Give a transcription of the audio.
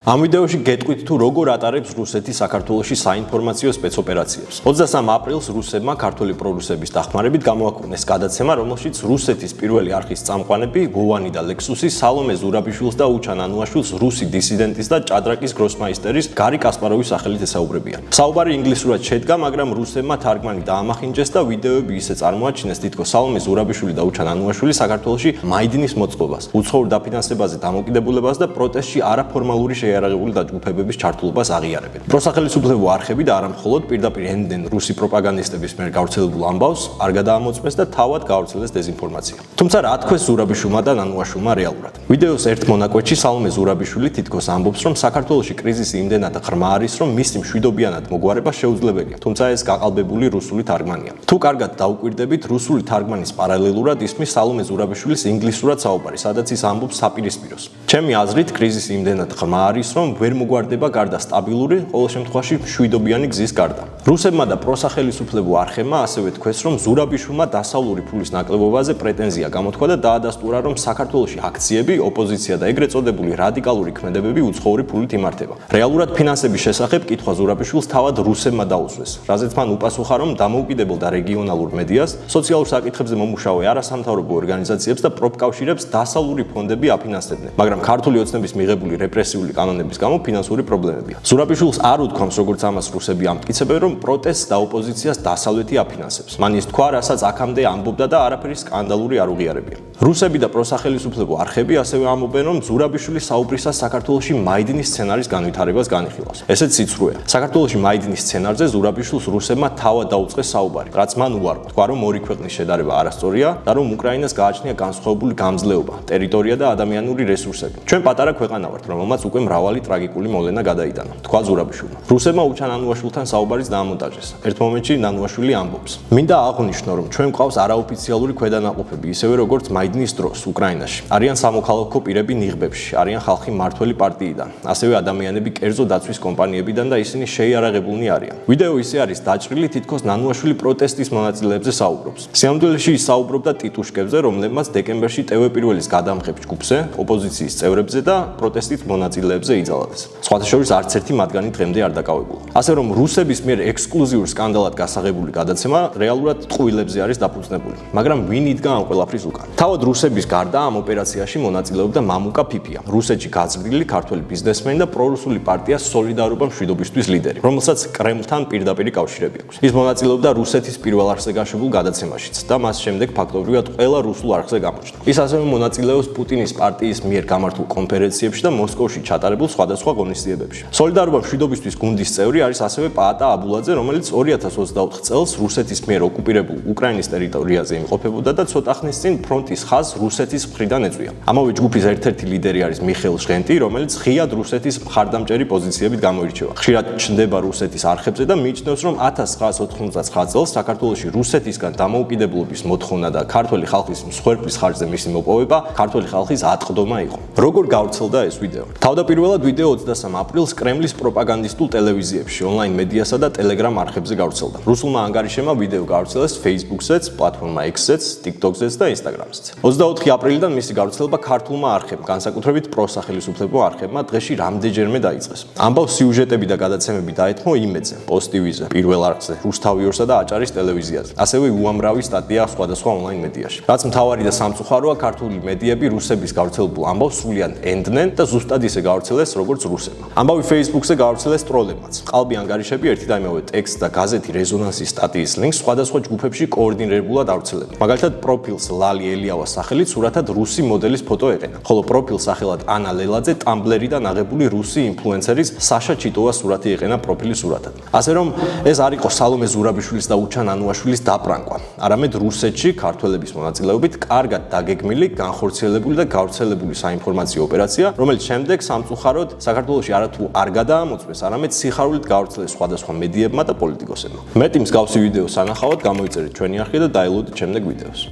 ამ ვიდეოში გეტყვით თუ როგორ ატარებს რუსეთი საქართველოში საინფორმაციო სპეცოპერაციებს. 23 აპრილს რუსებმა ქართული პრორუსების დახმარებით გამოაქვეყნეს გადაცემა, რომელშიც რუსეთის პირველი არხის წამყვანები ვოვანი და ლექსუსი სალომე ზურაბიშვილს და უჩან ანუაშვილს რუსი დისიდენტის და ჭადრაკის გროსმაისტერის გარი კასპაროვის სახელით ესაუბრებიან. საუბარი ინგლისურად შედგა, მაგრამ რუსებმა თარგმანი დაამახინჯეს და ვიდეოები ისე წარმოაჩინეს, თითქოს სალომე ზურაბიშვილი და უჩან ანუაშვილი საქართველოში მაიდინის მოწყობას, უცხოურ დაფინანსებაზე დამოკიდებულებას და პროტესტში არაფორმალური შეიარაღებული დაჯგუფებების ჩართულობას აღიარებენ. პროსახელისუფლებო არხები და არა მხოლოდ პირდაპირ ენდენ რუსი პროპაგანდისტების მიერ გავრცელებულ ამბავს არ გადაამოწმეს და თავად გავრცელეს დეზინფორმაცია. თუმცა რა თქვეს ზურაბიშვილმა და ნანუაშვილმა რეალურად? ვიდეოს ერთ მონაკვეთში სალომე ზურაბიშვილი თითქოს ამბობს, რომ საქართველოში კრიზისი იმდენად ღრმა არის, რომ მისი მშვიდობიანად მოგვარება შეუძლებელია, თუმცა ეს გაყალბებული რუსული თარგმანია. თუ კარგად დაუკვირდებით, რუსული თარგმანის პარალელურად ისმის სალომე ზურაბიშვილის ინგლისურად საუბარი, სადაც ის ამბობს საპირისპიროს. ჩემი აზრით, კრიზისი იმდენად ღრმა არის, რომ ვერ მოგვარდება გარდა სტაბილური, ყოველ შემთხვევაში მშვიდობიანი გზის გარდა. რუსებმა და პროსახელისუფლებო არხებმა ასევე თქვეს, რომ ზურაბიშვილმა დასავლური ფულის ნაკლებობაზე პრეტენზია გამოთქვა და დაადასტურა, რომ საქართველოში აქციები, ოპოზიცია და ეგრეთ წოდებული რადიკალური ქმედებები უცხოური ფულით იმართება. რეალურად ფინანსების შესახებ კითხვა ზურაბიშვილს თავად რუსებმა დაუსვეს, რაზეც მან უპასუხა, რომ დამოუკიდებელ და რეგიონალურ მედიას, სოციალურ საკითხებზე მომუშავე არასამთავრობო ორგანიზაციებს და პროფკავშირებს დასავლური ფონდები აფინანსდებდნენ, მაგრამ ქართული ოცნების მიღებული რეპრესიული კანონების გამო ფინანსური პრობლემებია. ზურაბიშვილს არ უთქვამს, როგორც ამას რუსები ამტკიცებენ, რომ პროტესტს და ოპოზიციას დასავლეთი აფინანსებს. მან ის თქვა, რასაც აქამდე ამბობდა და არაფერი სკანდალური არ უღიარებია. რუსები და პროსახელისუფლებო არხები ასევე ამბობენ, რომ ზურაბიშვილის საუბრისას საქართველოში მაიდინის სცენარის განვითარებას განიხილავს. ესეც სიცრუეა. საქართველოში მაიდინის სცენარზე ზურაბიშვილს რუსებმა თავად დაუწყეს საუბარი, რაც მან უარყო. თქვა, რომ ორი ქვეყნის შედარება არასწორია და რომ უკრაინას გააჩნია განსხვავებული გამძლეობა, ტერიტორია და ადამიანური რესურსები. ჩვენ პატარა ქვეყანა ვართ, რომელმაც უკვე მრავალი ტრაგიკული მოვლენა გადაიტანა, თქვა ზურაბიშვილმა. რუსებმა უჩან ანუაშვილთან საუბარიც დაამონტაჟეს. ერთ მომენტში ნანუაშვილი ამბობს: მინდა აღვნიშნო, რომ ჩვენ გვყავს არაოფიციალური ქვედანაყოფები, ისევე როგორც მაიდინის დროს უკრაინაში. არიან სამოქალაქო პირები ნიღბებში, არიან ხალხი მმართველი პარტიიდან, ასევე ადამიანები კერძო დაცვის კომპანიებიდან და ისინი შეიარაღებულნი არიან. ვიდეო ისე არის დაჭრილი, თითქოს ნანუაშვილი პროტესტის მონაწილეებზე საუბრობს. სიამოვნებაში ის საუბრობდა ტიტუშკებზე, რომლებმაც დეკემბერში ტევ1-ის გადამღებ ჯგუფზე, ოპოზიციის წევრებზე და პროტესტის მონაწილეებზე იძალადეს. სხვათა შორის არც ერთი მათგანი დღემდე არ დაკავებულა. ასე რომ რუსების მიერ ექსკლუზიურ სკანდალად გასაღებული გადაცემა რეალურად ტყუილებზე არის დაფუძნებული. მაგრამ ვინ იდგა ამ ყველაფრის უკან? თავად რუსების გარდა ამ ოპერაციაში მონაწილეობდა მამუკა ფიფია, რუსეთში გაზრდილი ქართველი ბიზნესმენი და პრორუსული პარტია სოლიდარობა მშვიდობისთვის ლიდერი, რომელსაც კრემლთან პირდაპირი კავშირები აქვს. ის მონაწილეობდა რუსეთის პირველ არხზე გაშვებულ გადაცემაშიც და მას შემდეგ ფაქტობრივად ყველა რუსულ არხზე გამოჩნდა. ის ასევე მონაწილეობს პუტინის პარტიის მიერ გამართულ კონფერენციებში და მოსკოვში ჩატარებულ სხვადასხვა ღონისძიებებში. სოლიდარობა მშვიდობისთვის გუნდის წევრი არის ასევე პაატა აბულაძე, რომელიც 2024 წელს რუსეთის მიერ ოკუპირებულ უკრაინის ტერიტორიაზე იმყოფებოდა და ცოტა ხნის წინ ფრონტის ხაზს რუსეთის მხრიდან ეწვია. ამავე ჯგუფის ერთ-ერთი ლიდერი არის მიხეილ ჟღენტი, რომელიც ღიად რუსეთის მხარდამჭერი პოზიციებით გამოირჩევა. ხშირად ჩნდება რუსეთის არხებზე და მიიჩნევს, რომ 1999 წელს საქართველოში რუსეთისგან დამოუკიდებლობის მოთხოვნა და ქართველი ხალხის მსხვერპლის ხარჯზე მისი მოპოვება ქართველი ხალხის ატყდომა იყო. როგორ გავრცელდა ეს ვიდეო? თავდაპირველად ვიდეო 23 აპრილს კრემლის პროპაგანდისტულ ტელევიზიებში, ონლაინ მედიასა და ტელეგრამ არხებზე გავრცელდა. რუსულმა ანგარიშებმა ვიდეო გავრცელეს Facebook-ზეც, პლატფორმა X-ზეც, TikTok-ზეც და Instagram-ზეც. 24 აპრილიდან მისი გავრცელება ქართულმა არხებმა, განსაკუთრებით პროსახელისუფლებო არხებმა დღეში რამდენჯერმე დაიწყეს. ამბავს სიუჟეტები და გადაცემები დაეთმო იმედზე, პოსტივიზე, პირველ არხზე, რუსთავიორსა და აჭარის ტელევიზიაზე. ასევე უამრავი სტატია სხვადასხვა ონლაინ მედიაში. რაც მთავარი და სამწუხაროა, ქართული მედიები რუსების გავრცელებულ ამბავს სრულიად ენდნენ და ზუსტად ისე გავრცელეს, როგორც რუსებმა. ამბავი Facebook-ზე გავრცელეს ტროლებმაც. ყალბი ანგარიშები ერთი და იმავე ტექსტ და გაზეთი რეზონანსის სტატიის ლინკს სხვადასხვა ჯგუფებში კოორდინირებულად ავრცელებდნენ. მაგალითად, პროფილს ლალი ელიავას სახელით სურათად რუსი მოდელის ფოტო ეყენა, ხოლო პროფილს სახელად ანა ლელაძე ტამბლერიდან აღებული რუსი ინფლუენსერის საშა ჩიტოვას სურათი ეყენა პროფილის სურათად. ასე რომ ეს არ იყო სალომე ზურაბიშვილის და უჩან ანუაშვილის დაპრანკვა, არამედ რუსეთში ქართველების მონაწილეობით კარგად დაგეგმილი, განხორციელებული და გავრცელებული საინფორმაციო ოპერაცია, რომელიც შემდეგ სამწუხაროდ საქართველოში არათუ არ გადაამოწმეს, არამედ სიხარულით გავრცელეს სხვადასხვა მედიებმა და პოლიტიკოსებმა. მეტი მსგავსი ვიდეო სანახავად გამოიწერეთ ჩვენი არხი და დაელოდეთ შემდეგ ვიდეოს.